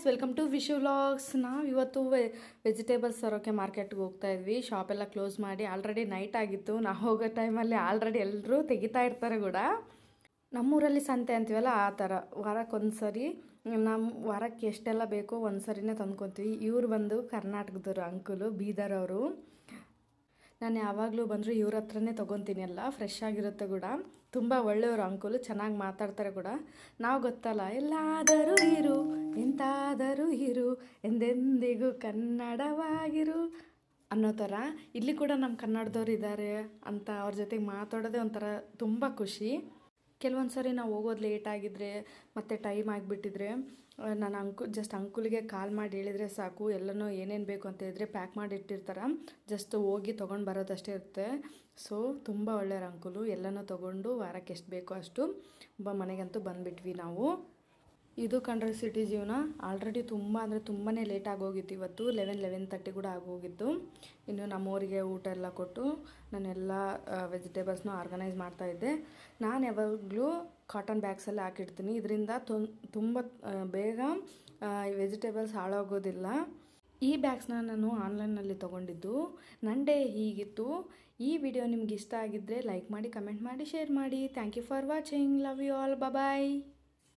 Welcome to Vishu vlogs. ನಾವು ಇವತ್ತು vegetables ತರೋಕ್ಕೆ ಮಾರ್ಕೆಟ್ಗೆ ಹೋಗ್ತಾ ಇದ್ವಿ. ಶಾಪೆಲ್ಲ ಕ್ಲೋಸ್ ಮಾಡಿ ಆಲ್ರೆಡಿ ನೈಟ್ ಆಗಿತ್ತು. ನಾವು ಹೋಗೋ ಟೈಮಲ್ಲಿ ಆಲ್ರೆಡಿ ಎಲ್ಲರೂ ತೆಗಿತಾ ಇರ್ತಾರೆ ಕೂಡ. ನಮ್ಮೂರಲ್ಲಿ ಸಂತೆ ಅಂತೀವಲ್ಲ ಆ ಥರ ವಾರಕ್ಕೊಂದ್ಸರಿ ನಮ್ಮ ವಾರಕ್ಕೆ ಎಷ್ಟೆಲ್ಲ ಬೇಕೋ ಒಂದು ಸರಿನೇ ತಂದ್ಕೊತೀವಿ. ಇವ್ರು ಬಂದು ಕರ್ನಾಟಕದವರು ಅಂಕಲು, ಬೀದರ್ ಅವರು. ನಾನು ಯಾವಾಗಲೂ ಬಂದರೂ ಇವ್ರ ಹತ್ರನೇ ತೊಗೊತೀನಿ. ಎಲ್ಲ ಫ್ರೆಶ್ ಆಗಿರುತ್ತೆ ಕೂಡ. ತುಂಬ ಒಳ್ಳೆಯವರು ಅಂಕಲು, ಚೆನ್ನಾಗಿ ಮಾತಾಡ್ತಾರೆ ಕೂಡ. ನಾವು ಗೊತ್ತಲ್ಲ, ಎಲ್ಲಾದರೂ ಇರು ಎಂತಾದರೂ ಇರು ಎಂದೆಂದಿಗೂ ಕನ್ನಡವಾಗಿರು ಅನ್ನೋ ಥರ. ಇಲ್ಲಿ ಕೂಡ ನಮ್ಮ ಕನ್ನಡದವ್ರು ಇದ್ದಾರೆ ಅಂತ ಅವ್ರ ಜೊತೆಗೆ ಮಾತಾಡೋದೇ ಒಂಥರ ತುಂಬ ಖುಷಿ. ಕೆಲವೊಂದು ಸರಿ ನಾವು ಹೋಗೋದು ಲೇಟ್ ಆಗಿದ್ದರೆ ಮತ್ತು ಟೈಮ್ ಆಗಿಬಿಟ್ಟಿದ್ರೆ ನಾನು ಅಂಕುಲಿಗೆ ಕಾಲ್ ಮಾಡಿ ಹೇಳಿದರೆ ಸಾಕು, ಎಲ್ಲನೂ ಏನೇನು ಬೇಕು ಅಂತ ಹೇಳಿದ್ರೆ ಪ್ಯಾಕ್ ಮಾಡಿ ಇಟ್ಟಿರ್ತಾರೆ. ಜಸ್ಟ್ ಹೋಗಿ ತೊಗೊಂಡು ಬರೋದಷ್ಟೇ ಇರುತ್ತೆ. ಸೊ ತುಂಬ ಒಳ್ಳೆಯವ್ರು ಅಂಕುಲು. ಎಲ್ಲನೂ ತೊಗೊಂಡು ವಾರಕ್ಕೆ ಎಷ್ಟು ಬೇಕೋ ಅಷ್ಟು ಮನೆಗಂತೂ ಬಂದುಬಿಟ್ವಿ ನಾವು. ಇದು ಕಂಡ್ರೆ ಸಿಟಿ ಜೀವನ. ಆಲ್ರೆಡಿ ತುಂಬ ಅಂದರೆ ತುಂಬಾ ಲೇಟ್ ಆಗೋಗಿತ್ತು. ಇವತ್ತು 11:30 ಕೂಡ ಆಗೋಗಿತ್ತು. ಇನ್ನು ನಮ್ಮೂರಿಗೆ ಊಟ ಎಲ್ಲ ಕೊಟ್ಟು ನಾನೆಲ್ಲ ವೆಜಿಟೇಬಲ್ಸ್ನ ಆರ್ಗನೈಸ್ ಮಾಡ್ತಾಯಿದ್ದೆ. ನಾನು ಯಾವಾಗಲೂ ಕಾಟನ್ ಬ್ಯಾಗ್ಸಲ್ಲಿ ಹಾಕಿಡ್ತೀನಿ. ಇದರಿಂದ ತುಂಬ ಬೇಗ ವೆಜಿಟೇಬಲ್ಸ್ ಹಾಳಾಗೋದಿಲ್ಲ. ಈ ಬ್ಯಾಗ್ಸ್ನ ನಾನು ಆನ್ಲೈನಲ್ಲಿ ತೊಗೊಂಡಿದ್ದು. ನನ್ನ ಡೇ ಹೀಗಿತ್ತು. ಈ ವಿಡಿಯೋ ನಿಮ್ಗೆ ಇಷ್ಟ ಆಗಿದ್ದರೆ ಲೈಕ್ ಮಾಡಿ, ಕಮೆಂಟ್ ಮಾಡಿ, ಶೇರ್ ಮಾಡಿ. Thank you for watching. Love you all. Bye.